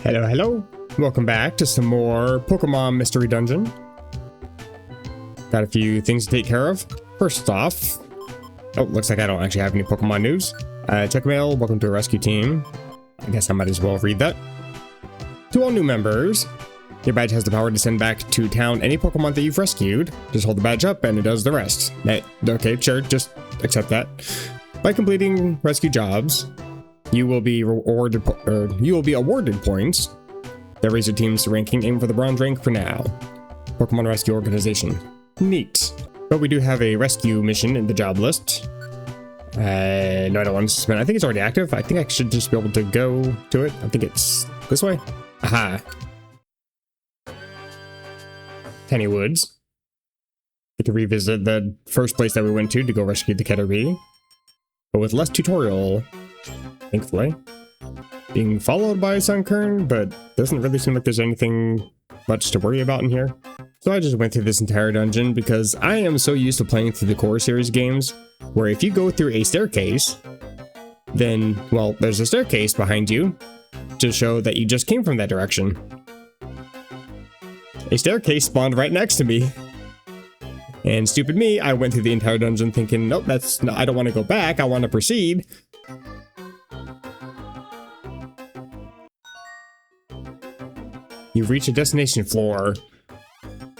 Hello, hello. Welcome back to some more Pokemon Mystery Dungeon. Got a few things to take care of. First off, oh, looks like I don't actually have any Pokemon news. Check mail, welcome to a rescue team. I guess I might as well read that. To all new members, your badge has the power to send back to town any Pokemon that you've rescued. Just hold the badge up and it does the rest. Okay, sure, just accept that. By completing rescue jobs, you will be awarded points that raise your team's ranking. Aim for the bronze rank for now. Pokemon Rescue Organization. Neat. But we do have a rescue mission in the job list. No, I don't want to suspend. I think it's already active. I think I should just be able to go to it. I think it's this way. Aha. Tiny Woods. Get to revisit the first place that we went to go rescue the Caterpie. But with less tutorial, thankfully. Being followed by Sunkern, but doesn't really seem like there's anything much to worry about in here. So I just went through this entire dungeon because I am so used to playing through the core series games, where if you go through a staircase, then, well, there's a staircase behind you to show that you just came from that direction. A staircase spawned right next to me. And stupid me, I went through the entire dungeon thinking, nope, I don't want to go back, I want to proceed. You've reached a destination floor.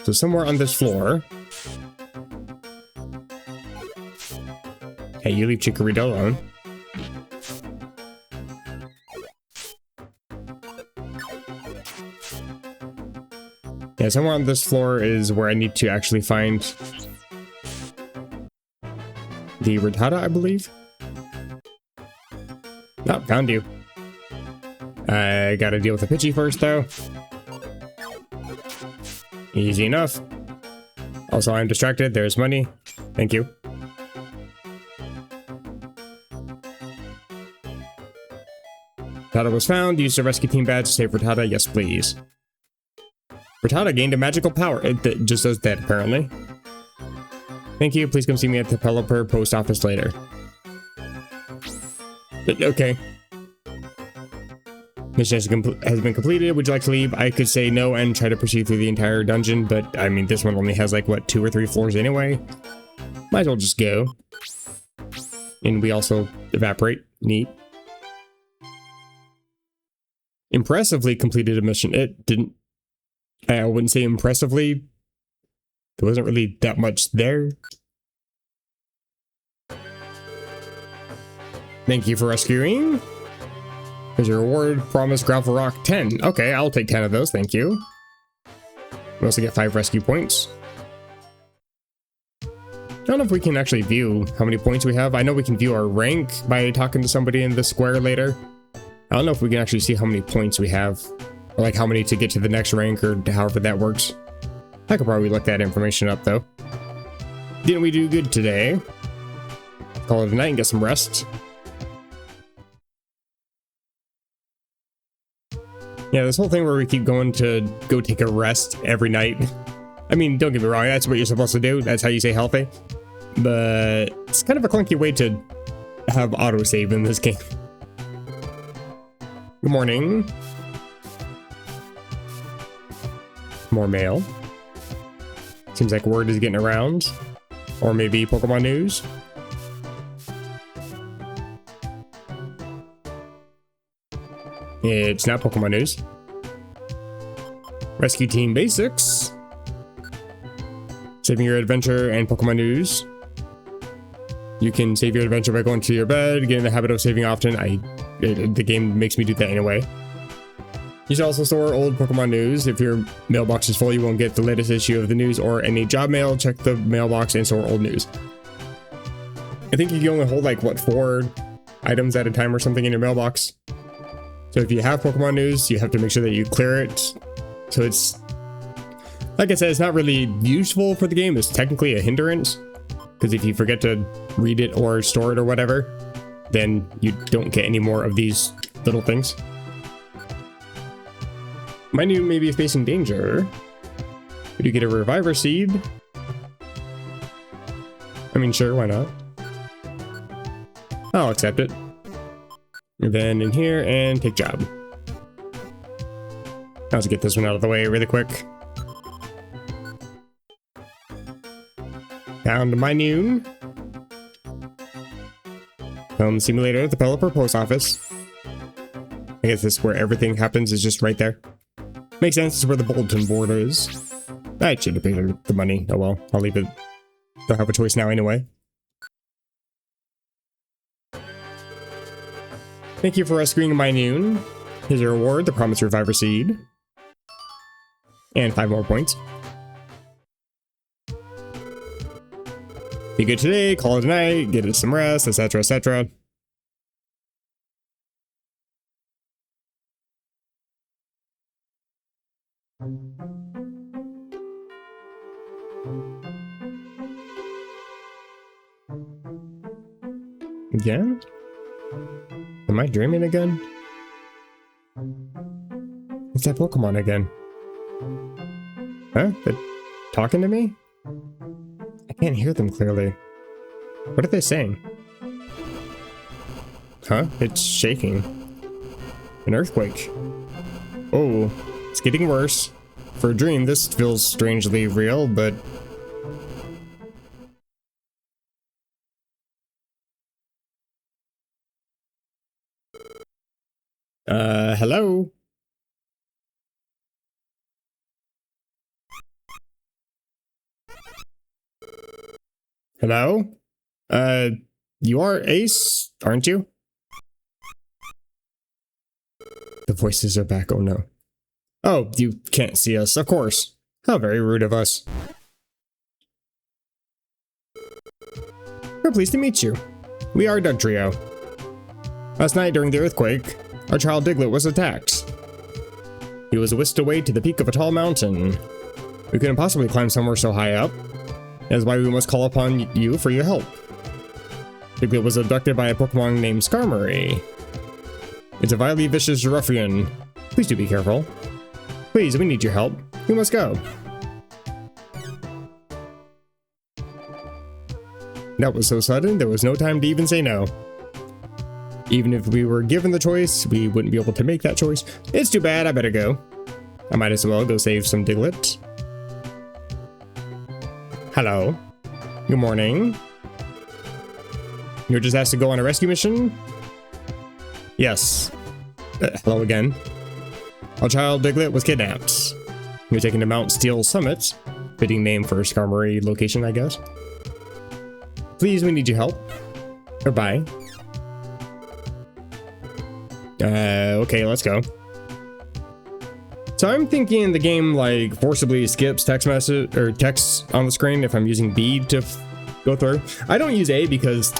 So somewhere on this floor. Hey, you leave Chikorita alone. Yeah, somewhere on this floor is where I need to actually find the Rattata, I believe. Oh, found you. I gotta deal with the Pidgey first, though. Easy enough. Also, I'm distracted. There's money. Thank you. Rattata was found. Use the rescue team badge to save Rattata. Yes, please. Rattata gained a magical power. It just does that, apparently. Thank you. Please come see me at the Pelipper post office later. Okay. Mission has been completed. Would you like to leave? I could say no and try to proceed through the entire dungeon, but I mean, this one only has like, what, 2 or 3 floors anyway? Might as well just go. And we also evaporate. Neat. Impressively completed a mission. It didn't... I wouldn't say impressively. There wasn't really that much there. Thank you for rescuing. Here's your reward. Promise Gravel Rock 10. Okay, I'll take 10 of those, thank you. We also get 5 rescue points. I don't know if we can actually view how many points we have. I know we can view our rank by talking to somebody in the square later. I don't know if we can actually see how many points we have. Or like how many to get to the next rank or however that works. I could probably look that information up though. Didn't we do good today? Call it a night and get some rest. Yeah, this whole thing where we keep going to go take a rest every night. I mean, don't get me wrong, that's what you're supposed to do. That's how you stay healthy. But it's kind of a clunky way to have autosave in this game. Good morning. More mail. Seems like word is getting around. Or maybe Pokemon news. It's not Pokemon news. Rescue Team Basics. Saving your adventure and Pokemon news. You can save your adventure by going to your bed, get in the habit of saving often. The game makes me do that anyway. You should also store old Pokemon news. If your mailbox is full, you won't get the latest issue of the news or any job mail. Check the mailbox and store old news. I think you can only hold like, what, 4 items at a time or something in your mailbox. So if you have Pokemon news, you have to make sure that you clear it. So it's, like I said, it's not really useful for the game. It's technically a hindrance. Because if you forget to read it or store it or whatever, then you don't get any more of these little things. Mind you may be facing danger. Would you get a Reviver Seed? I mean, sure, why not? I'll accept it. And then in here and take job. Let's get this one out of the way really quick. Down to my noon. Home simulator, the developer post office. I guess this is where everything happens, is just right there. Makes sense, it's where the bulletin board is. I should have paid the money. Oh well, I'll leave it. Don't have a choice now anyway. Thank you for rescuing my noon. Here's your reward, the Promised Reviver Seed. And 5 more points. Be good today, call it a night, get it some rest, etc, etc. Again? Am I dreaming again? It's that Pokemon again. Huh? They're talking to me? I can't hear them clearly. What are they saying? Huh? It's shaking. An earthquake. Oh, it's getting worse. For a dream, this feels strangely real, but... hello? Hello? You are Ace, aren't you? The voices are back, oh no. Oh, you can't see us, of course. How very rude of us. We're pleased to meet you. We are Dugtrio. Last night during the earthquake, our child Diglett was attacked. He was whisked away to the peak of a tall mountain. We couldn't possibly climb somewhere so high up. That is why we must call upon you for your help. Diglett was abducted by a Pokemon named Skarmory. It's a vilely vicious ruffian. Please do be careful. Please, we need your help. We must go. That was so sudden, there was no time to even say no. Even if we were given the choice, we wouldn't be able to make that choice. It's too bad, I better go. I might as well go save some Diglett. Hello. Good morning. You're just asked to go on a rescue mission? Yes. Hello again. Our child Diglett was kidnapped. You're taken to Mount Steel Summit. Fitting name for a Skarmory location, I guess. Please, we need your help. Goodbye. Okay, let's go. So I'm thinking the game like forcibly skips text message or text on the screen if I'm using B to go through. I don't use A because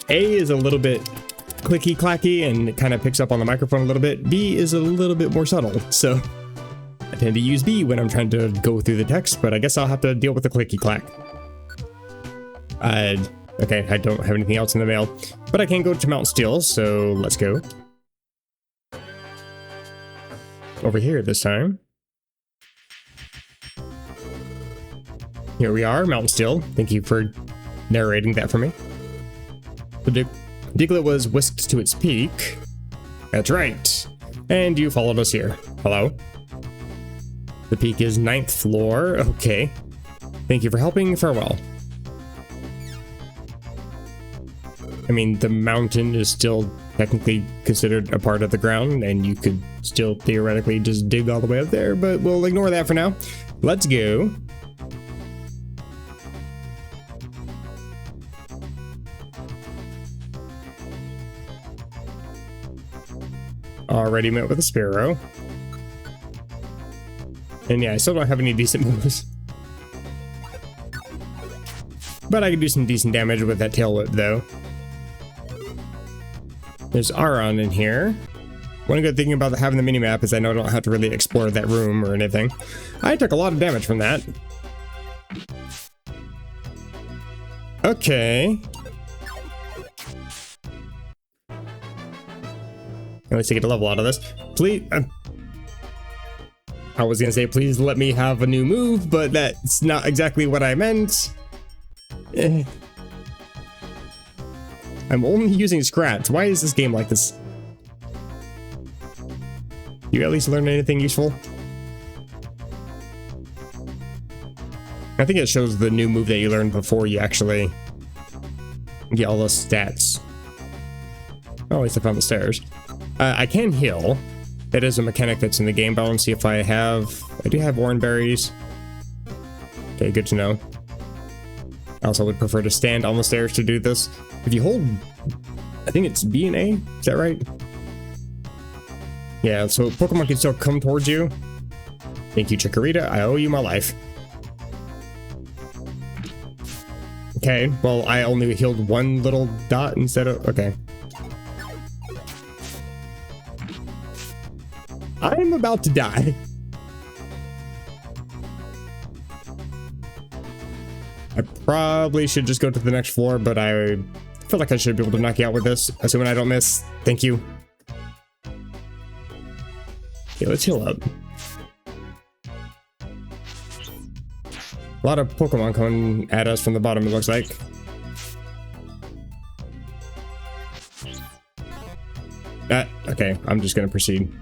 A is a little bit clicky clacky and it kind of picks up on the microphone a little bit. B is a little bit more subtle, so I tend to use B when I'm trying to go through the text, but I guess I'll have to deal with the clicky clack. Okay, I don't have anything else in the mail, but I can go to Mount Steel, so let's go. Over here this time. Here we are, Mount Steel. Thank you for narrating that for me. The Diglett was whisked to its peak. That's right. And you followed us here. Hello? The peak is 9th floor. Okay. Thank you for helping. Farewell. I mean, the mountain is still technically considered a part of the ground, and you could still theoretically just dig all the way up there, but we'll ignore that for now. Let's go. Already met with a Sparrow. And yeah, I still don't have any decent moves. But I can do some decent damage with that tail whip, though. There's Aron in here. One good thing about having the minimap is I know I don't have to really explore that room or anything. I took a lot of damage from that. Okay. At least I get a level out of this. Please. I was gonna say, please let me have a new move, but that's not exactly what I meant. I'm only using Scratch. Why is this game like this? You at least learn anything useful? I think it shows the new move that you learned before you actually get all those stats. Oh, at least I found the stairs. I can heal. That is a mechanic that's in the game, but I want to see if I have... I do have orange berries. Okay, good to know. I also would prefer to stand on the stairs to do this. If you hold... I think it's B and A? Is that right? Yeah, so Pokemon can still come towards you. Thank you, Chikorita. I owe you my life. Okay, well, I only healed one little dot instead of... Okay. I'm about to die. I probably should just go to the next floor, but I feel like I should be able to knock you out with this, assuming I don't miss. Thank you. Okay, let's heal up. A lot of Pokemon coming at us from the bottom, it looks like. Okay, I'm just gonna proceed.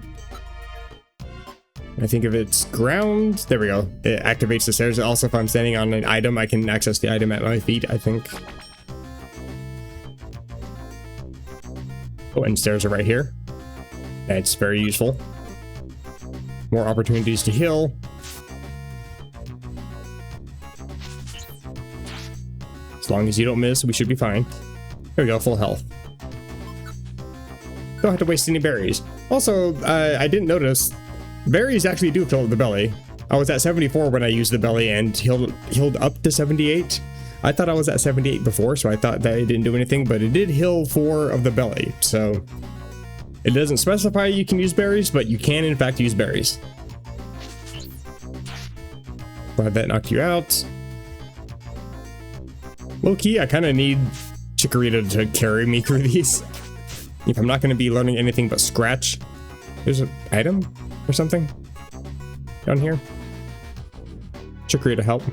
I think if it's ground, there we go. It activates the stairs. Also, if I'm standing on an item, I can access the item at my feet, I think. Oh, and stairs are right here. That's very useful. More opportunities to heal. As long as you don't miss, we should be fine. There we go, full health. Don't have to waste any berries. Also, I didn't notice, berries actually do fill the belly. I was at 74 when I used the belly and healed up to 78. I thought I was at 78 before, so I thought that it didn't do anything, but it did heal 4 of the belly. So it doesn't specify you can use berries, but you can in fact use berries. Glad that knocked you out. Low key, I kind of need Chikorita to carry me through these. If I'm not going to be learning anything but Scratch. There's an item or something down here. Chikorita, help.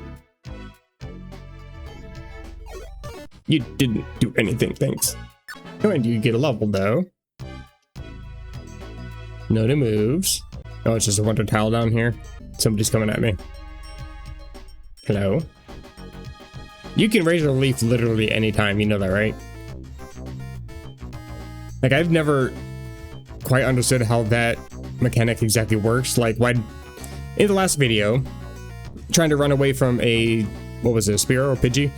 You didn't do anything, thanks. Oh, and you get a level though. No new moves. Oh, it's just a wonder tile down here. Somebody's coming at me. Hello? You can raise a leaf literally anytime, you know that, right? Like, I've never quite understood how that mechanic exactly works. Like, why... In the last video, trying to run away from a... What was it, a Spearow or Pidgey?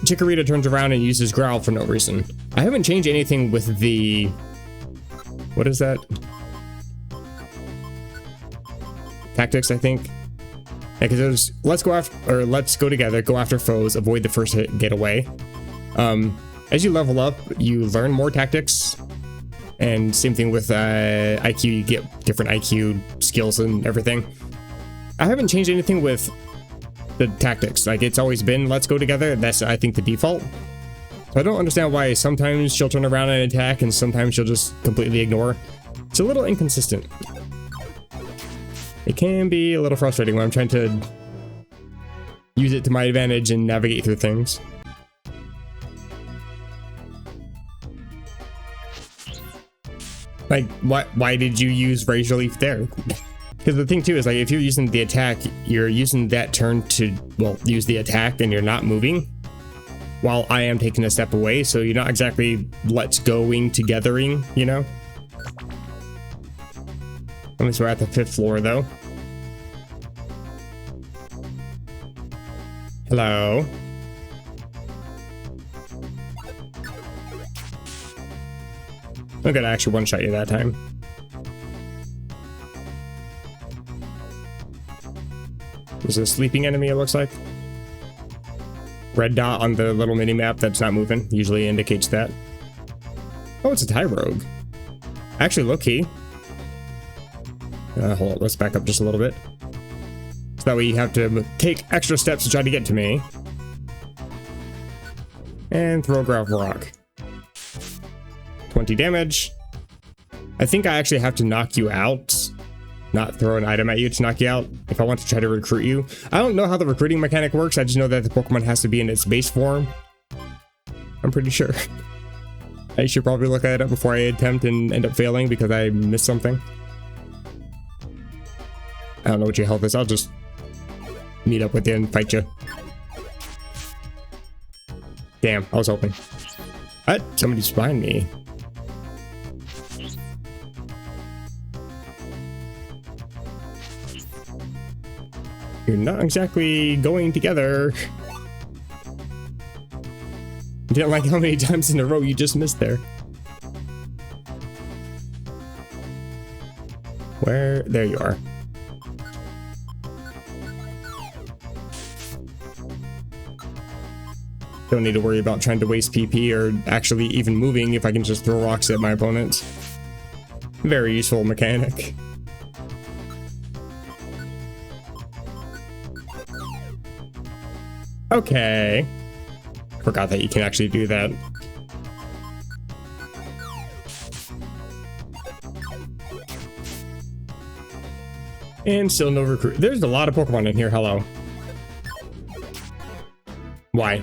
Chikorita turns around and uses Growl for no reason. I haven't changed anything with the... What is that? Tactics, I think. Yeah, because there's let's go together, go after foes, avoid the first hit, get away. As you level up, you learn more tactics, and same thing with IQ. You get different IQ skills and everything. I haven't changed anything with the tactics. Like, it's always been let's go together. That's, I think, the default. So I don't understand why sometimes she'll turn around and attack, and sometimes she'll just completely ignore. It's a little inconsistent. It can be a little frustrating when I'm trying to use it to my advantage and navigate through things. Like, why did you use Razor Leaf there? Because the thing too is, like, if you're using the attack, you're using that turn to, well, use the attack, and you're not moving, while I am taking a step away, so you're not exactly let's going togethering, you know? At least we're at the 5th floor, though. Hello? I'm gonna actually one-shot you that time. There's a sleeping enemy, it looks like. Red dot on the little mini-map that's not moving usually indicates that. Oh, it's a Tyrogue. Actually, low-key. Hold on, let's back up just a little bit. So that way you have to take extra steps to try to get to me. And throw a gravel rock. 20 damage. I think I actually have to knock you out, not throw an item at you to knock you out, if I want to try to recruit you. I don't know how the recruiting mechanic works, I just know that the Pokemon has to be in its base form. I'm pretty sure. I should probably look at it before I attempt and end up failing because I missed something. I don't know what your health is, I'll just meet up with you and fight you. Damn, I was hoping. What? Somebody's behind me. You're not exactly going together. Didn't like how many times in a row you just missed there. Where? There you are. Don't need to worry about trying to waste PP or actually even moving if I can just throw rocks at my opponents. Very useful mechanic. Okay. Forgot that you can actually do that. And still no recruit. There's a lot of Pokemon in here. Hello. Why?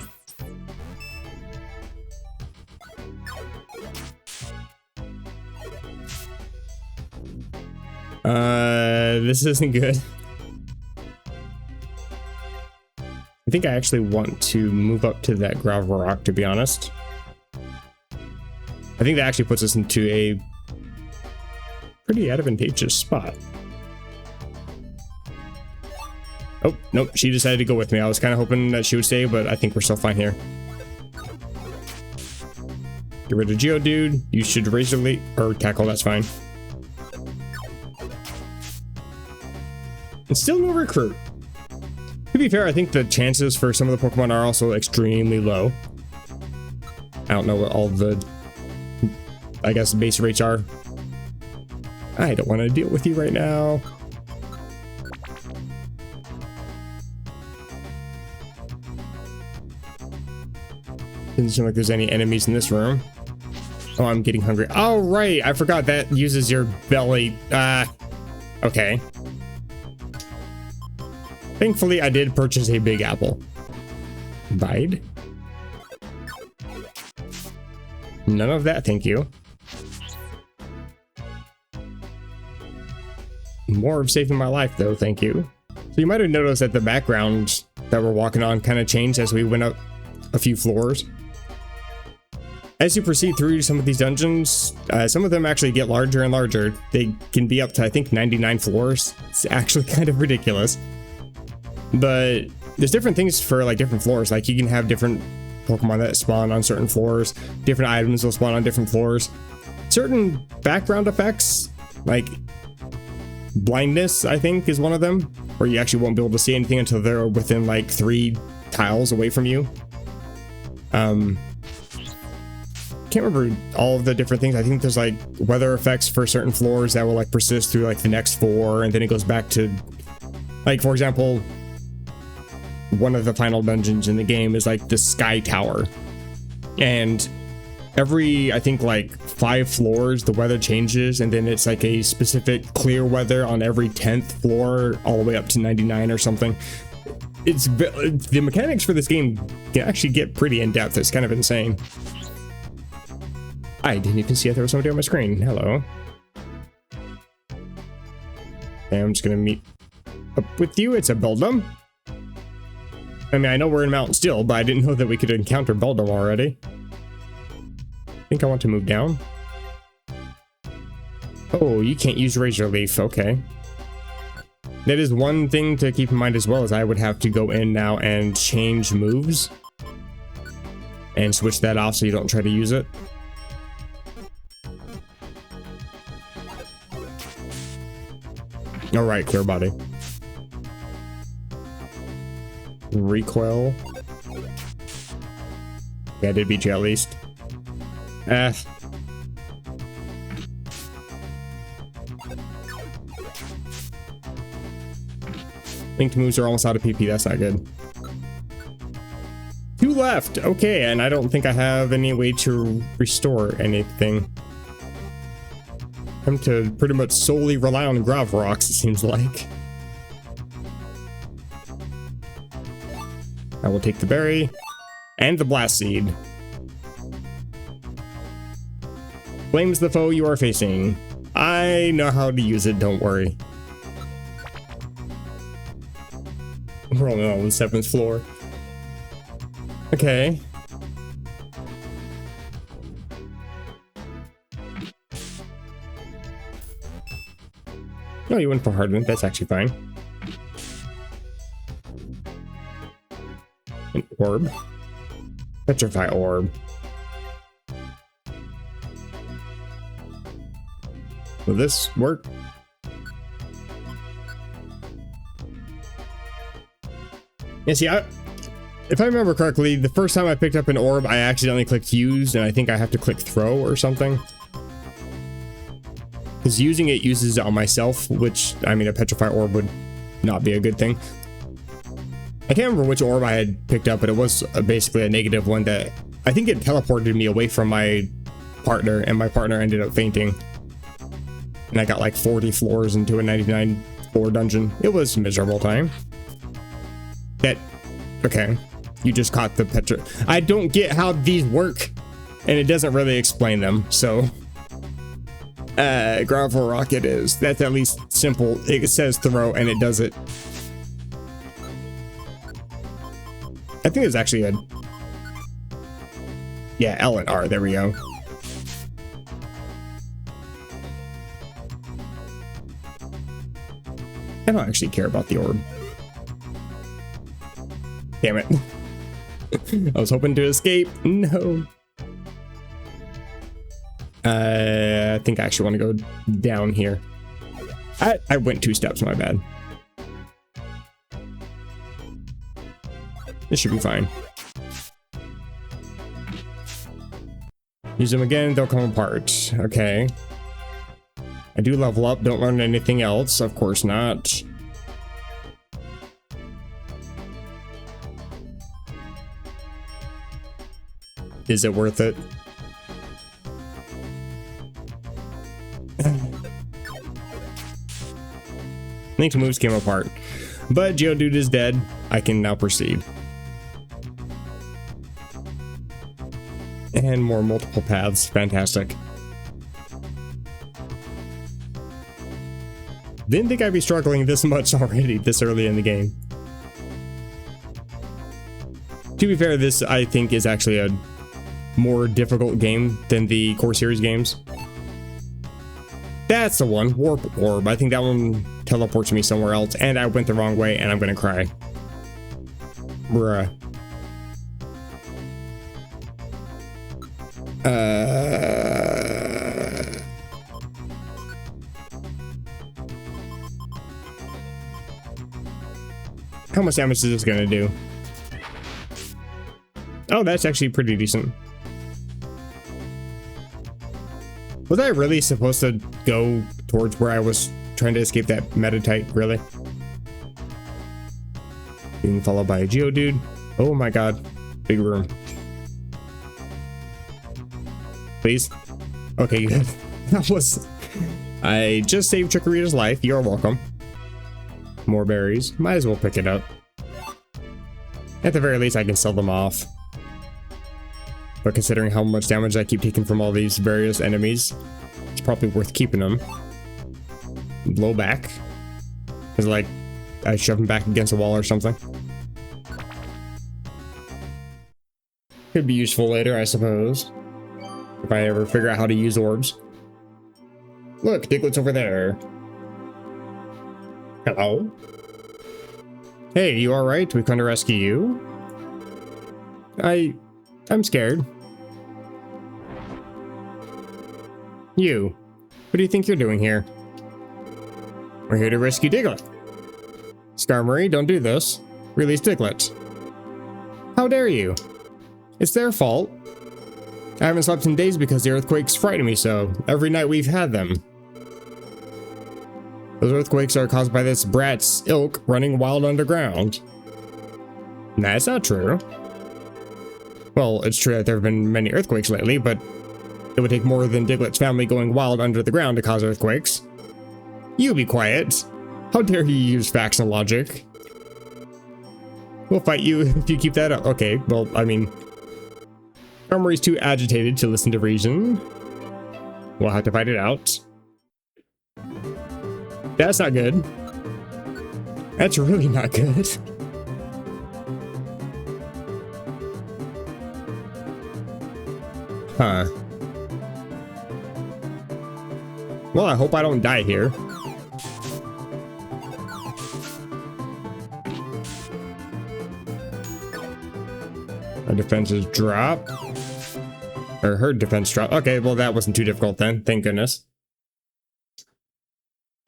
This isn't good. I think I actually want to move up to that gravel rock, to be honest. I think that actually puts us into a pretty advantageous spot. Oh, nope, she decided to go with me. I was kind of hoping that she would stay, but I think we're still fine here. Get rid of Geodude. You should Razor Leaf or Tackle, that's fine. And still no recruit. To be fair, I think the chances for some of the Pokemon are also extremely low. I don't know what all the, I guess, base rates are. I don't want to deal with you right now. Doesn't seem like there's any enemies in this room. Oh, I'm getting hungry. Oh, right. I forgot that uses your belly. Okay. Thankfully, I did purchase a big apple. Bide? None of that, thank you. More of saving my life, though, thank you. So you might have noticed that the background that we're walking on kind of changed as we went up a few floors. As you proceed through some of these dungeons, some of them actually get larger and larger. They can be up to, I think, 99 floors. It's actually kind of ridiculous. But there's different things for like different floors. Like you can have different Pokemon that spawn on certain floors. Different items will spawn on different floors. Certain background effects, like blindness, I think, is one of them. Where you actually won't be able to see anything until they're within like 3 tiles away from you. Can't remember all of the different things. I think there's like weather effects for certain floors that will like persist through like the next 4, and then it goes back to, like, for example, one of the final dungeons in the game is like the Sky Tower, and every, I think, like 5 floors the weather changes, and then it's like a specific clear weather on every 10th floor all the way up to 99 or something. It's the mechanics for this game can actually get pretty in depth. It's kind of insane. I didn't even see if there was somebody on my screen. Hello. Okay, I'm just gonna meet up with you. It's a Beldum. I mean, I know we're in Mountain Steel, but I didn't know that we could encounter Beldum already. I think I want to move down. Oh, you can't use Razor Leaf. Okay. That is one thing to keep in mind as well, is I would have to go in now and change moves. And switch that off so you don't try to use it. Alright, Clear Body. Recoil. Yeah, I did beat you at least. Linked moves are almost out of PP, that's not good. 2 left! Okay, and I don't think I have any way to restore anything. I'm to pretty much solely rely on Grav Rocks, it seems like. I will take the berry and the blast seed. Flames the foe you are facing. I know how to use it, don't worry. We're only on the 7th floor. Okay. No, you went for hardened. That's actually fine. An orb. Petrify orb. Will this work? Yeah, see, if I remember correctly, the first time I picked up an orb, I accidentally clicked use, and I think I have to click throw or something. Because using it uses it on myself, which, I mean, a petrify orb would not be a good thing. I can't remember which orb I had picked up, but it was basically a negative one that I think it teleported me away from my partner, and my partner ended up fainting. And I got like 40 floors into a 99 floor dungeon. It was a miserable time. Okay, you just caught the petri. I don't get how these work, and it doesn't really explain them, so. Gravel rocket is. That's at least simple. It says throw, and it does it. I think there's actually a... Yeah, L and R, there we go. I don't actually care about the orb. Damn it. I was hoping to escape. No. I think I actually want to go down here. I went 2 steps, my bad. This should be fine. Use them again, they'll come apart. Okay. I do level up, don't learn anything else. Of course not. Is it worth it? Link's moves came apart. But Geodude is dead. I can now proceed. And more multiple paths. Fantastic. Didn't think I'd be struggling this much already, this early in the game. To be fair, this I think is actually a more difficult game than the core series games. That's the one, Warp Orb. I think that one teleports me somewhere else, and I went the wrong way, and I'm gonna cry. Bruh. How much damage is this gonna do? Oh, that's actually pretty decent. Was I really supposed to go towards where I was trying to escape that Metatite, really? Being followed by a Geodude. Oh my god. Big room. Please? Okay, good. That was... I just saved Chikorita's life. You're welcome. More berries. Might as well pick it up. At the very least, I can sell them off. But considering how much damage I keep taking from all these various enemies, it's probably worth keeping them. Blow back. It's like I shove them back against a wall or something. Could be useful later, I suppose. If I ever figure out how to use orbs. Look, Diglett's over there. Hello? Hey, you alright? We come to rescue you? I'm scared. You. What do you think you're doing here? We're here to rescue Diglett. Skarmory, don't do this. Release Diglett. How dare you? It's their fault. I haven't slept in days because the earthquakes frighten me so. Every night we've had them. Those earthquakes are caused by this brat's ilk running wild underground. That's not true. Well, it's true that there have been many earthquakes lately, but it would take more than Diglett's family going wild under the ground to cause earthquakes. You be quiet. How dare you use facts and logic? We'll fight you if you keep that up. Okay, well, I mean... Skarmory's too agitated to listen to reason. We'll have to fight it out. That's not good. That's really not good. Huh. Well, I hope I don't die here. Our defenses drop. Or her defense drop. Okay, well that wasn't too difficult then. Thank goodness.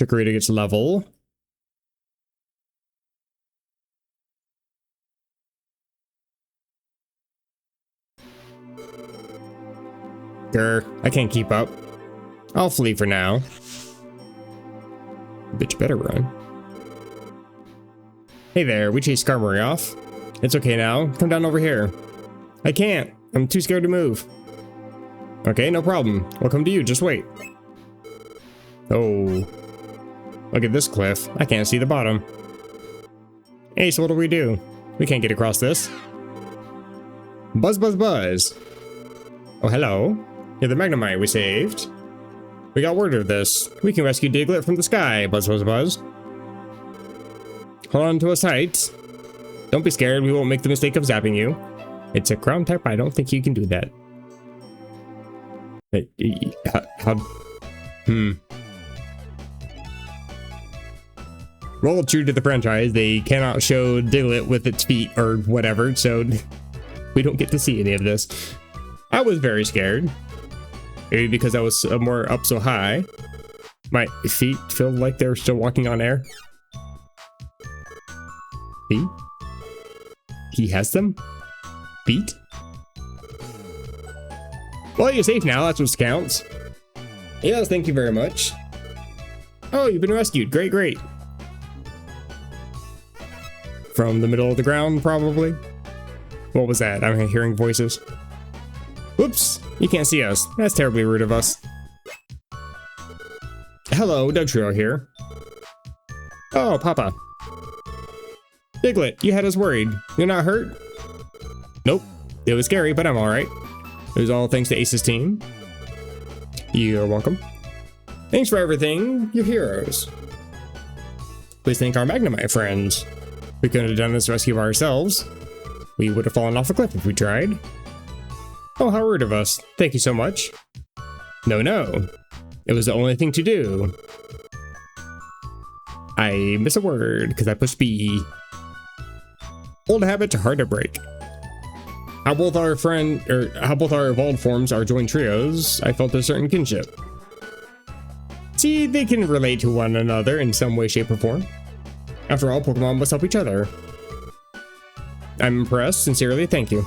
Chikorita gets level. Grr, I can't keep up. I'll flee for now. Bitch better run. Hey there, we chased Skarmory off. It's okay now. Come down over here. I can't. I'm too scared to move. Okay, no problem. We'll come to you. Just wait. Oh. Look at this cliff. I can't see the bottom. Hey, so what do? We can't get across this. Buzz, buzz, buzz. Oh, hello. You're the Magnemite we saved. We got word of this. We can rescue Diglett from the sky. Buzz, buzz, buzz. Hold on to a sight. Don't be scared. We won't make the mistake of zapping you. It's a ground type. I don't think you can do that. Well, true to the franchise, they cannot show Diglett with its feet or whatever, so we don't get to see any of this. I was very scared. Maybe because I was more up so high. My feet feel like they're still walking on air. See? He has them? Feet? Well, you're safe now. That's what counts. Yes, thank you very much. Oh, you've been rescued. Great, great. From the middle of the ground, probably. What was that? I'm hearing voices. Whoops, you can't see us. That's terribly rude of us. Hello, Dugtrio here. Oh, Papa. Diglett, you had us worried. You're not hurt? Nope. It was scary, but I'm alright. It was all thanks to A.C.'s team. You're welcome. Thanks for everything. You're heroes. Please thank our Magnemite friends. We couldn't have done this rescue by ourselves. We would have fallen off a cliff if we tried. Oh, how rude of us. Thank you so much. No, no. It was the only thing to do. I miss a word because I pushed B. Old habit, hard to break. How both our evolved forms are joined trios, I felt a certain kinship. See, they can relate to one another in some way, shape, or form. After all, Pokemon must help each other. I'm impressed. Sincerely, thank you.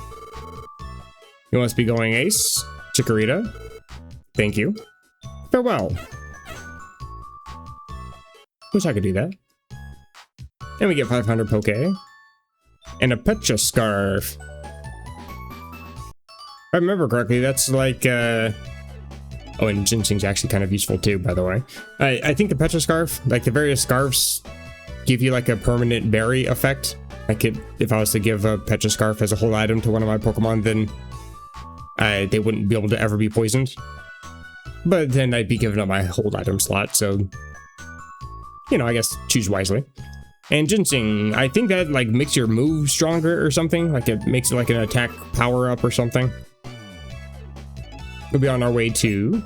You must be going, Ace. Chikorita. Thank you. Farewell. Wish I could do that. And we get 500 Poke. And a Petra Scarf. If I remember correctly, that's like, oh, and Ginseng's actually kind of useful too, by the way. I think the Petra Scarf, like the various scarves, give you like a permanent berry effect. Like if I was to give a Petra Scarf as a whole item to one of my Pokemon, then they wouldn't be able to ever be poisoned. But then I'd be giving up my whole item slot, so, you know, I guess choose wisely. And Ginseng, I think that like makes your move stronger or something. Like it makes it like an attack power up or something. We'll be on our way to...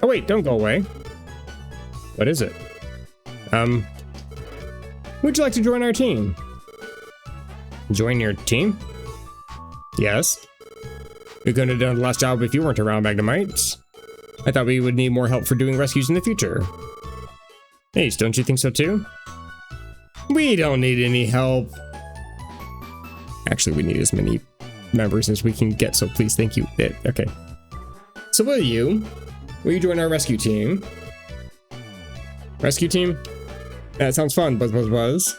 Oh wait, don't go away. What is it? Would you like to join our team? Join your team? Yes. We couldn't have done the last job if you weren't around, Magnemite. I thought we would need more help for doing rescues in the future. Ace, don't you think so too? We don't need any help. Actually, we need as many members as we can get, so please, thank you. Okay. So will you join our rescue team? Rescue team? That sounds fun, buzz, buzz, buzz.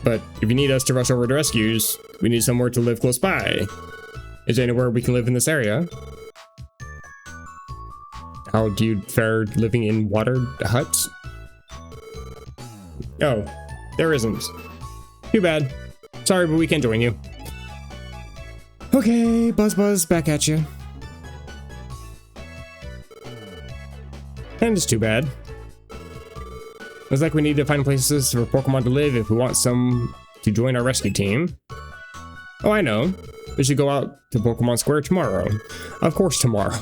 But if you need us to rush over to rescues, we need somewhere to live close by. Is there anywhere we can live in this area? How do you fare living in water huts? Oh, there isn't. Too bad. Sorry, but we can't join you. Okay, Buzz Buzz, back at you. And it's too bad. Looks like we need to find places for Pokemon to live if we want some to join our rescue team. Oh, I know. We should go out to Pokemon Square tomorrow. Of course, tomorrow.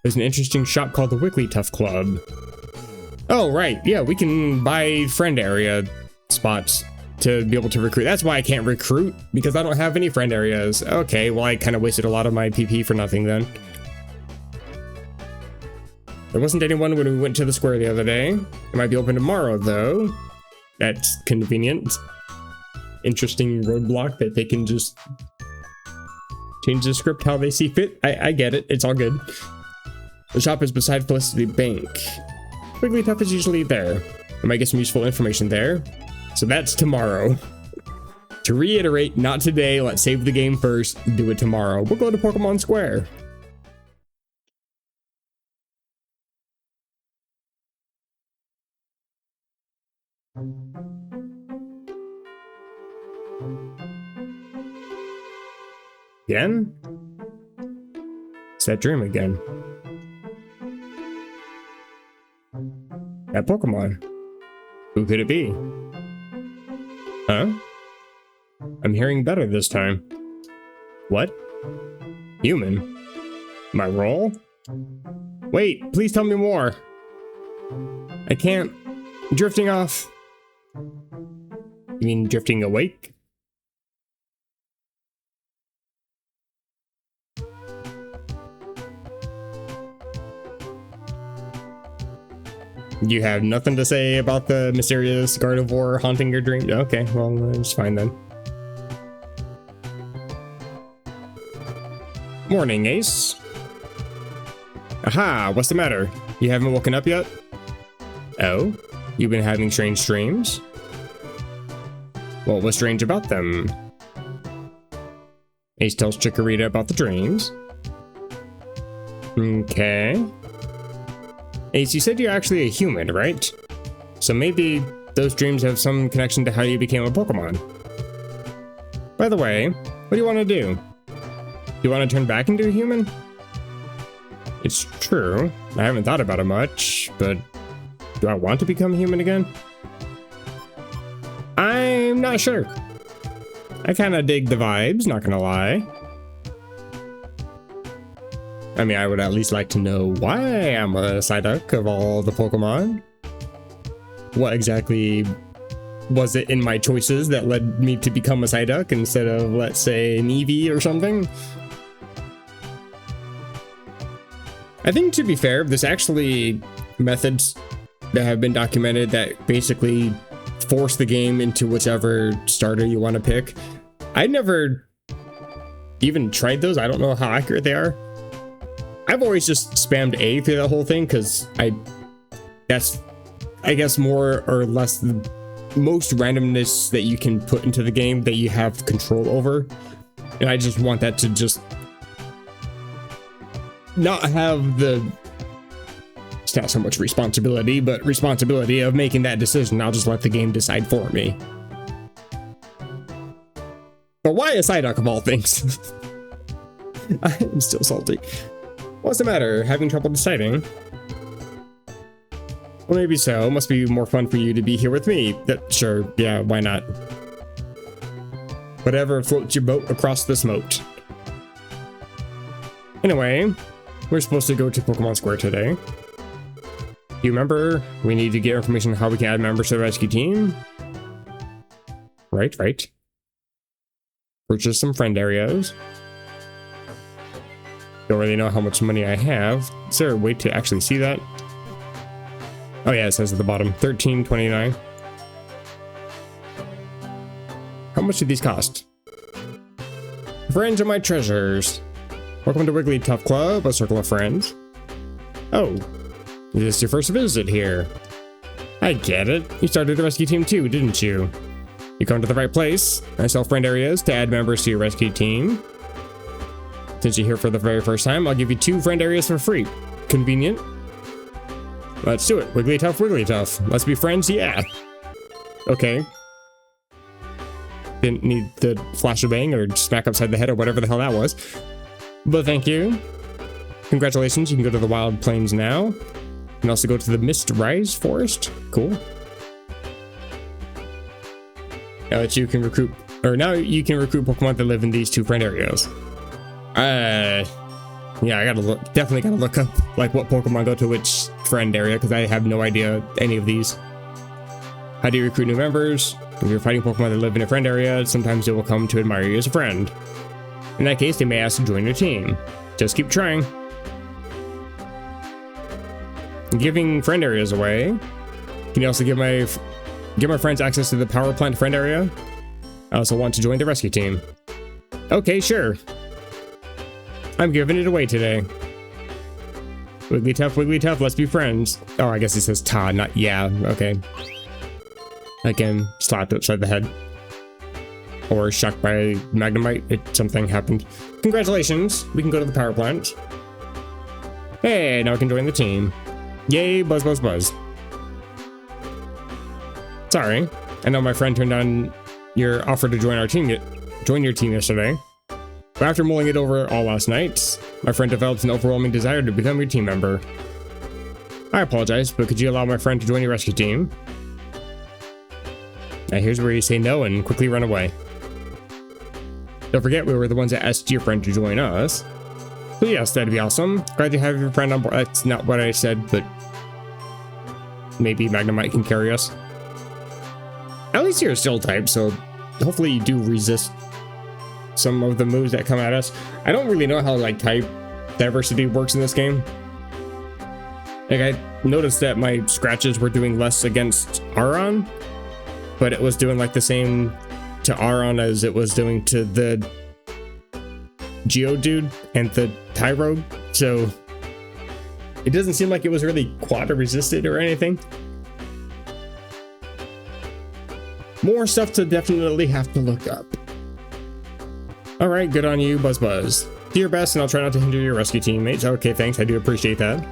There's an interesting shop called the Wigglytuff Club. Oh, right. Yeah, we can buy friend area spots to be able to recruit. That's why I can't recruit, because I don't have any friend areas. Okay, well, I kind of wasted a lot of my PP for nothing then. There wasn't anyone when we went to the square the other day. It might be open tomorrow, though. That's convenient. Interesting roadblock that they can just change the script how they see fit. I get it. It's all good. The shop is beside Felicity Bank. Wigglytuff is usually there. I might get some useful information there. So that's tomorrow. To reiterate, not today. Let's save the game first. Do it tomorrow. We'll go to Pokemon Square. Again? It's that dream again. That Pokemon. Who could it be? Huh? I'm hearing better this time. What? Human? My role? Wait, please tell me more. I can't. Drifting off. You mean drifting awake? You have nothing to say about the mysterious Gardevoir haunting your dream? Okay, well, it's fine then. Morning, Ace. Aha, what's the matter? You haven't woken up yet? Oh? You've been having strange dreams? What was strange about them? Ace tells Chikorita about the dreams. Okay. Ace, you said you're actually a human, right? So maybe those dreams have some connection to how you became a Pokemon. By the way, what do you want to do? Do you want to turn back into a human? It's true. I haven't thought about it much, but do I want to become human again? I'm not sure. I kind of dig the vibes, not gonna lie. I mean, I would at least like to know why I'm a Psyduck of all the Pokemon. What exactly was it in my choices that led me to become a Psyduck instead of, let's say, an Eevee or something? I think, to be fair, there's actually methods that have been documented that basically force the game into whichever starter you want to pick. I never even tried those. I don't know how accurate they are. I've always just spammed A through the whole thing because that's, I guess, more or less the most randomness that you can put into the game that you have control over. And I just want that to just not have the, it's not so much responsibility, but responsibility of making that decision. I'll just let the game decide for me. But why a Psyduck of all things? I'm still salty. What's the matter? Having trouble deciding? Well, maybe so. It must be more fun for you to be here with me. Sure, yeah, why not? Whatever floats your boat across this moat. Anyway, we're supposed to go to Pokemon Square today. Do you remember? We need to get information on how we can add members to the rescue team. Right. Purchase some friend areas. Don't really know how much money I have. Is there a way to actually see that? Oh yeah, it says at the bottom, $13.29. How much do these cost? Friends are my treasures. Welcome to Wigglytuff Club, a circle of friends. Oh, is this your first visit here? I get it. You started the rescue team too, didn't you? You come to the right place. I sell friend areas to add members to your rescue team. Since you're here for the very first time, I'll give you 2 friend areas for free. Convenient. Let's do it. Wigglytuff, Wigglytuff. Let's be friends, yeah. Okay. Didn't need the flash of bang or smack upside the head or whatever the hell that was. But thank you. Congratulations, you can go to the Wild Plains now. You can also go to the Mist Rise Forest. Cool. Now that you can recruit Or now you can recruit Pokemon that live in these 2 friend areas. Yeah, I gotta look. Definitely gotta look up like what Pokemon go to which friend area because I have no idea any of these. How do you recruit new members? If you're fighting Pokemon that live in a friend area, sometimes they will come to admire you as a friend. In that case, they may ask to join your team. Just keep trying. Giving friend areas away. Can you also give my friends access to the power plant friend area? I also want to join the rescue team. Okay, sure. I'm giving it away today. Wigglytuff, let's be friends. Oh, I guess it says ta, not yeah. Okay. Again, slapped upside the head. Or shocked by Magnemite. Something happened. Congratulations. We can go to the power plant. Hey, now I can join the team. Yay, buzz, buzz, buzz. Sorry. I know my friend turned down your offer to join our team. Join your team yesterday. But after mulling it over all last night, my friend developed an overwhelming desire to become your team member. I apologize, but could you allow my friend to join your rescue team? Now here's where you say no and quickly run away. Don't forget, we were the ones that asked your friend to join us. So yes, that'd be awesome. Glad to have your friend on board. That's not what I said, but maybe Magnemite can carry us. At least you're a Steel type, so hopefully you do resist some of the moves that come at us. I don't really know how like type diversity works in this game. Like I noticed that my scratches were doing less against Aron, but it was doing like the same to Aron as it was doing to the Geodude and the Tyrogue, so it doesn't seem like it was really quad resisted or anything. More stuff to definitely have to look up. Alright, good on you, Buzz Buzz. Do your best and I'll try not to hinder your rescue teammates. Okay, thanks, I do appreciate that.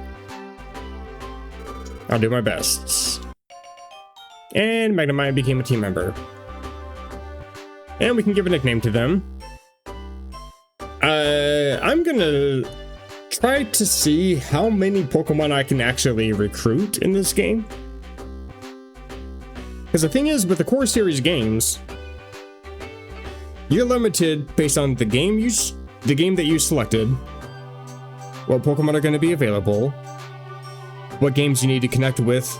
I'll do my best. And Magnemite became a team member. And we can give a nickname to them. I'm gonna try to see how many Pokemon I can actually recruit in this game. Because the thing is, with the core series games, you're limited based on the game that you selected, what Pokemon are going to be available, what games you need to connect with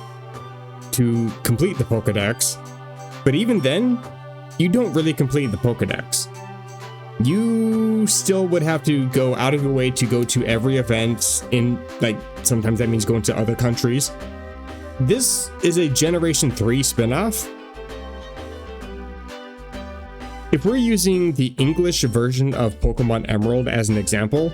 to complete the Pokedex. But even then, you don't really complete the Pokedex. You still would have to go out of your way to go to every event in, like, sometimes that means going to other countries. This is a Generation 3 spinoff. If we're using the English version of Pokemon Emerald as an example,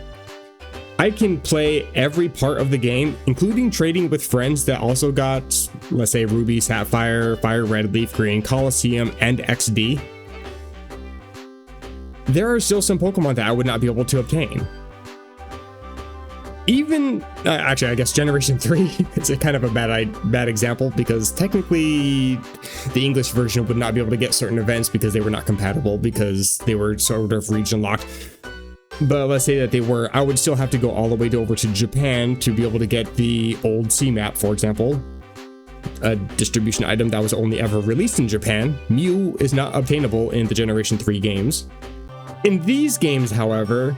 I can play every part of the game, including trading with friends that also got, let's say, Ruby, Sapphire, Fire Red, Leaf Green, Colosseum, and XD. There are still some Pokemon that I would not be able to obtain. Even, actually, I guess Generation 3 is a kind of a bad example, because technically the English version would not be able to get certain events because they were not compatible, because they were sort of region locked. But let's say that they were, I would still have to go all the way over to Japan to be able to get the old C map, for example. A distribution item that was only ever released in Japan. Mew is not obtainable in the Generation 3 games. In these games, however,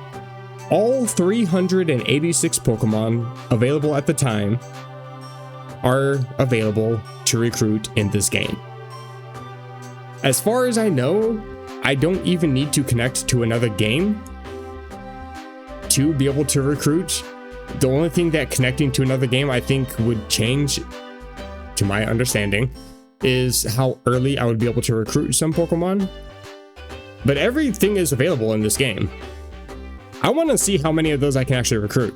all 386 Pokemon available at the time are available to recruit in this game. As far as I know, I don't even need to connect to another game to be able to recruit. The only thing that connecting to another game I think would change, to my understanding, is how early I would be able to recruit some Pokemon. But everything is available in this game. I want to see how many of those I can actually recruit.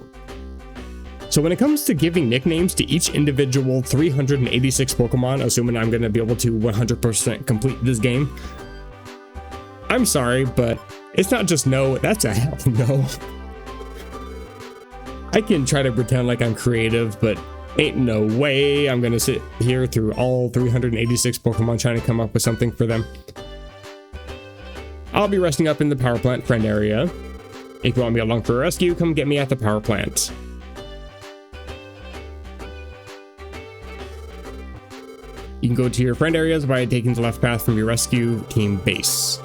So when it comes to giving nicknames to each individual 386 Pokemon, assuming I'm going to be able to 100% complete this game, I'm sorry, but it's not just no, that's a hell no. I can try to pretend like I'm creative, but ain't no way I'm going to sit here through all 386 Pokemon trying to come up with something for them. I'll be resting up in the power plant friend area. If you want me along for a rescue, come get me at the power plant. You can go to your friend areas by taking the left path from your rescue team base.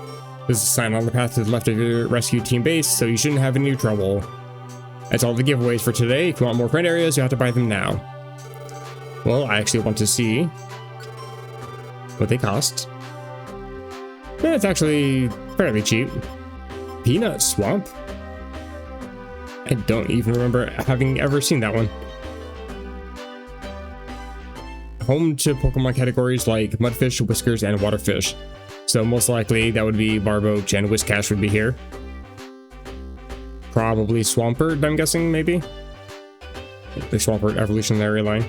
There's a sign on the path to the left of your rescue team base, so you shouldn't have any trouble. That's all the giveaways for today. If you want more friend areas, you have to buy them now. Well, I actually want to see what they cost. Yeah, it's actually fairly cheap. Peanut Swamp? I don't even remember having ever seen that one. Home to Pokemon categories like Mudfish, Whiskers, and Waterfish. So most likely that would be Barboach and Whiscash would be here. Probably Swampert, I'm guessing, maybe? The Swampert evolutionary line.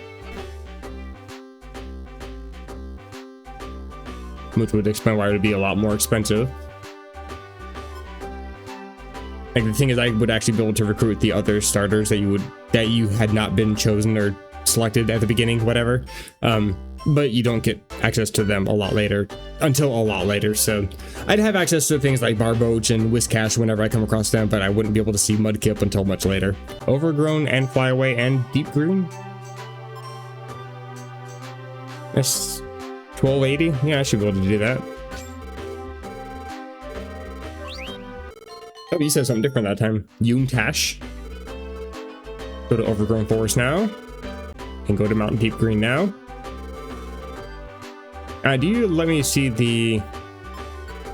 Which would explain why it would be a lot more expensive. Like the thing is, I would actually be able to recruit the other starters that you had not been chosen or selected at the beginning, whatever. But you don't get access to them until a lot later. So I'd have access to things like Barboach and Whiscash whenever I come across them, but I wouldn't be able to see Mudkip until much later. Overgrown and Flyaway and Deep Green. That's 1280. Yeah, I should be able to do that. Oh, you said something different that time. Yuntash. Go to Overgrown Forest now. And go to Mountain Deep Green now. Do you let me see the...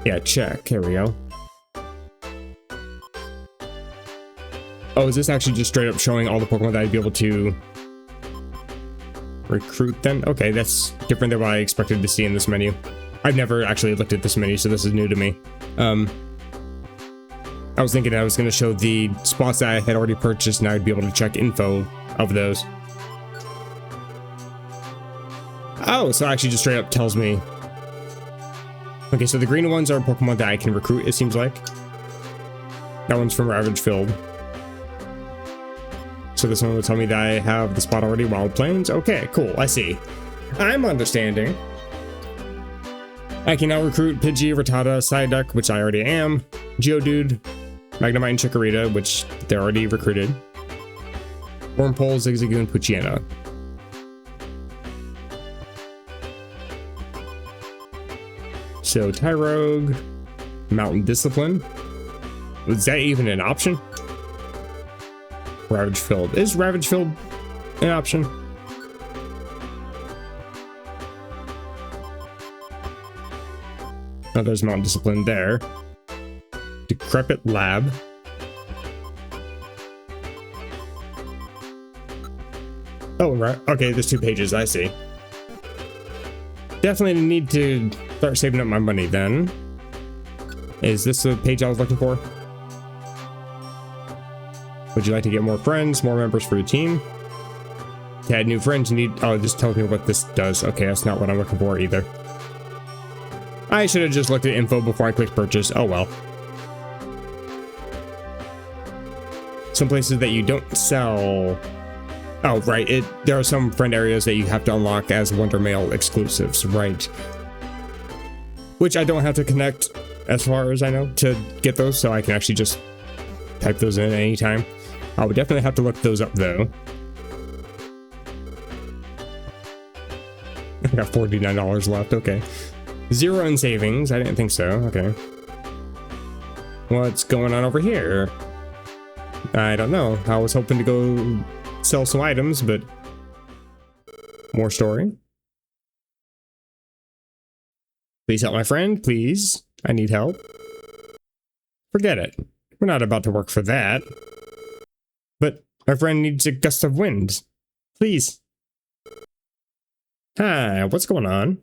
Yeah, check. Here we go. Oh, is this actually just straight up showing all the Pokemon that I'd be able to recruit then? Okay, that's different than what I expected to see in this menu. I've never actually looked at this menu, so this is new to me. I was thinking I was going to show the spots that I had already purchased, and I would be able to check info of those. Oh, so it actually just straight up tells me. Okay, so the green ones are Pokemon that I can recruit, it seems like. That one's from Ravage Field. So this one will tell me that I have the spot already, Wild Plains. Okay, cool, I see. I'm understanding. I can now recruit Pidgey, Rattata, Psyduck, which I already am, Geodude, Magnemite, and Chikorita, which they're already recruited. Wurmple, Zigzagoon, Poochyena. So Tyrogue, Mountain Discipline. Was that even an option? Ravage Field. Is Ravage Field an option? Oh, there's Mountain Discipline there. Decrepit Lab. Oh, right. Okay, there's 2 pages. I see. Definitely need to start saving up my money then. Is this the page I was looking for? Would you like to get more friends, more members for your team? To add new friends, you need... Oh, just tell me what this does. Okay, that's not what I'm looking for either. I should have just looked at info before I clicked purchase. Oh well. Some places that you don't sell... Oh, right. There are some friend areas that you have to unlock as Wonder Mail exclusives, right? Which I don't have to connect, as far as I know, to get those, so I can actually just type those in at any time. I would definitely have to look those up, though. I got $49 left, okay. 0 in savings, I didn't think so, okay. What's going on over here? I don't know. I was hoping to go sell some items, but... More story. Please help my friend, please. I need help. Forget it. We're not about to work for that. But my friend needs a gust of wind. Please. Hi, what's going on?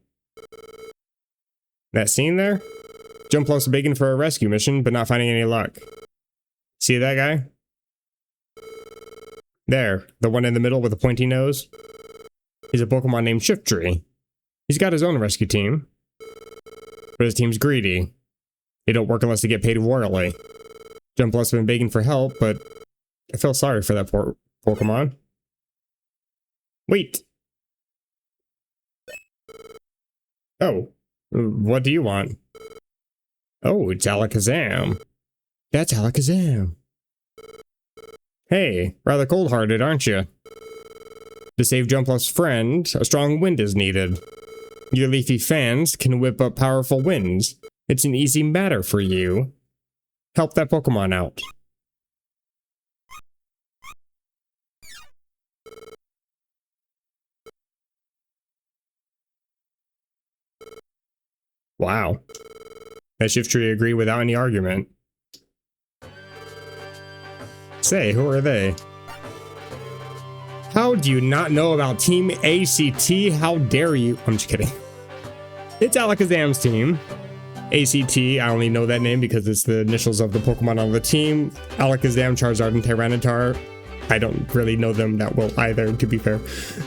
That scene there? Jumpluff's begging for a rescue mission, but not finding any luck. See that guy? There, the one in the middle with the pointy nose. He's a Pokemon named Shiftry. He's got his own rescue team. But his team's greedy. They don't work unless they get paid royally. Jumpluff's been begging for help, but I feel sorry for that poor Pokemon. Wait! Oh, what do you want? Oh, it's Alakazam. That's Alakazam. Hey, rather cold-hearted, aren't you? To save Jumpluff's friend, a strong wind is needed. Your leafy fans can whip up powerful winds. It's an easy matter for you. Help that Pokemon out. Wow. That shift tree agree without any argument. Say, who are they? How do you not know about Team A.C.T? How dare you? I'm just kidding. It's Alakazam's team. A.C.T, I only know that name because it's the initials of the Pokemon on the team. Alakazam, Charizard, and Tyranitar. I don't really know them that well either, to be fair.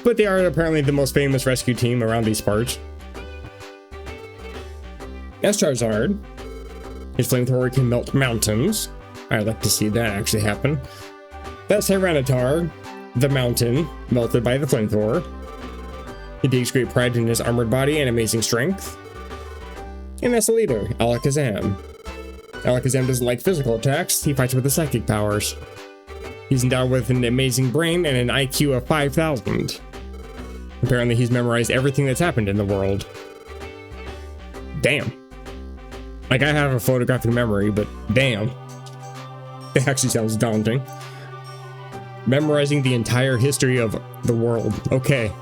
But they are apparently the most famous rescue team around these parts. That's Charizard. His flamethrower can melt mountains. I'd like to see that actually happen. That's Tyranitar, the mountain, melted by the flamethrower. He takes great pride in his armored body and amazing strength. And that's the leader, Alakazam. Alakazam doesn't like physical attacks, he fights with the psychic powers. He's endowed with an amazing brain and an IQ of 5,000. Apparently he's memorized everything that's happened in the world. Damn. Like, I have a photographic memory, but damn. It actually sounds daunting. Memorizing the entire history of the world. Okay.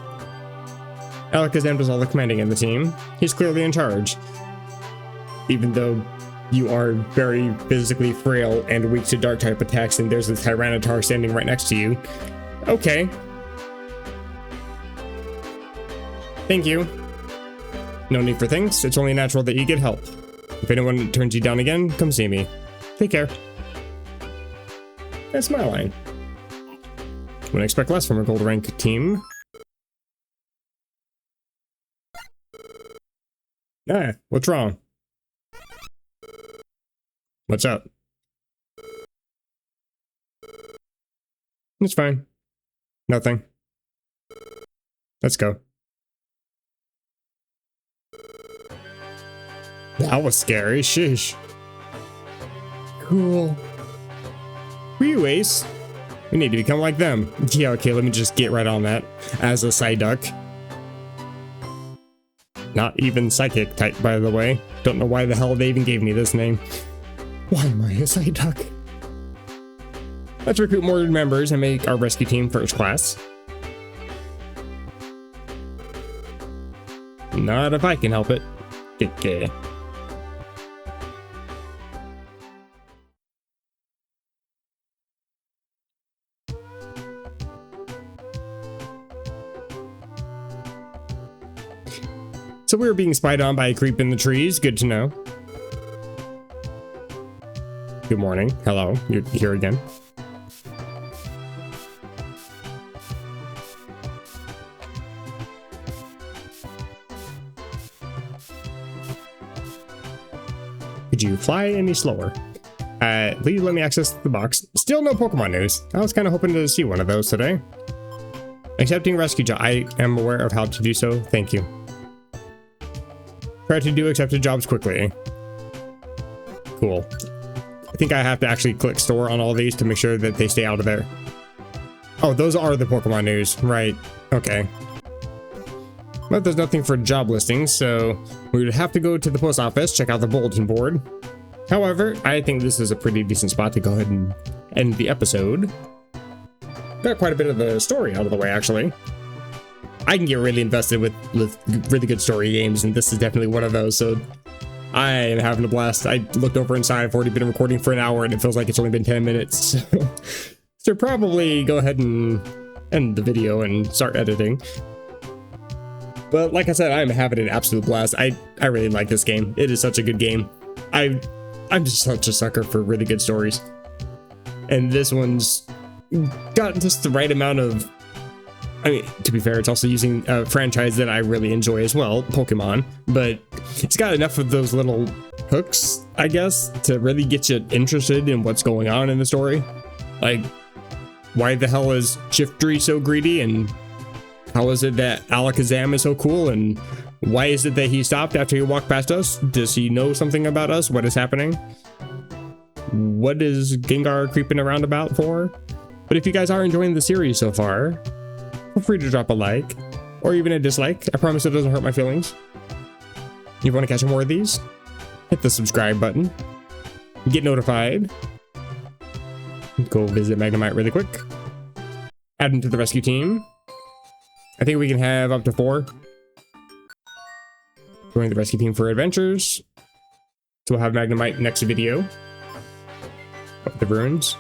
Alakazam does all the commanding in the team. He's clearly in charge. Even though you are very physically frail and weak to dark type attacks, and there's a Tyranitar standing right next to you. Okay. Thank you. No need for thanks. It's only natural that you get help. If anyone turns you down again, come see me. Take care. That's my line. Wouldn't expect less from a gold rank team. Ah, what's wrong? What's up? It's fine. Nothing. Let's go. That was scary, sheesh. Cool. Were you Ace? We need to become like them. Yeah, okay, let me just get right on that. As a Psyduck. Not even psychic type, by the way. Don't know why the hell they even gave me this name. Why am I a Psyduck? Let's recruit more members and make our rescue team first class. Not if I can help it. Okay. So we were being spied on by a creep in the trees. Good to know. Good morning. Hello. You're here again. Could you fly any slower? Please let me access the box. Still no Pokemon news. I was kind of hoping to see one of those today. Accepting rescue job. I am aware of how to do so. Thank you. Try to do accepted jobs quickly. Cool. I think I have to actually click store on all these to make sure that they stay out of there. Oh, those are the Pokemon news. Right. Okay. But there's nothing for job listings, so we would have to go to the post office, check out the bulletin board. However, I think this is a pretty decent spot to go ahead and end the episode. Got quite a bit of the story out of the way, actually. I can get really invested with really good story games, and this is definitely one of those, so I am having a blast. I looked over inside, I've already been recording for an hour, and it feels like it's only been 10 minutes. So probably go ahead and end the video and start editing. But like I said, I'm having an absolute blast. I really like this game. It is such a good game. I'm just such a sucker for really good stories. And this one's got just the right amount of... I mean, to be fair, it's also using a franchise that I really enjoy as well, Pokemon, but it's got enough of those little hooks, I guess, to really get you interested in what's going on in the story. Like, why the hell is Shiftry so greedy, and how is it that Alakazam is so cool, and why is it that he stopped after he walked past us? Does he know something about us? What is happening? What is Gengar creeping around about for? But if you guys are enjoying the series so far, feel free to drop a like, or even a dislike. I promise it doesn't hurt my feelings. You want to catch more of these? hit the subscribe button, get notified, go visit Magnemite really quick, add him to the rescue team. I think we can have up to 4 join the rescue team for adventures. So we'll have Magnemite next video of the ruins.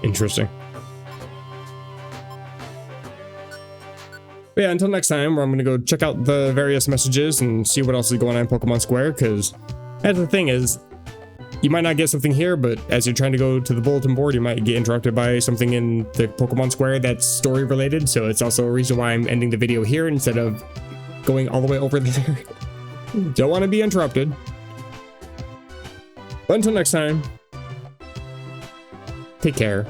Interesting. But yeah, until next time, where I'm gonna go check out the various messages and see what else is going on in Pokemon Square, because that's the thing is, you might not get something here, but as you're trying to go to the bulletin board, you might get interrupted by something in the Pokemon Square that's story related, so it's also a reason why I'm ending the video here instead of going all the way over there. Don't want to be interrupted. But until next time, take care.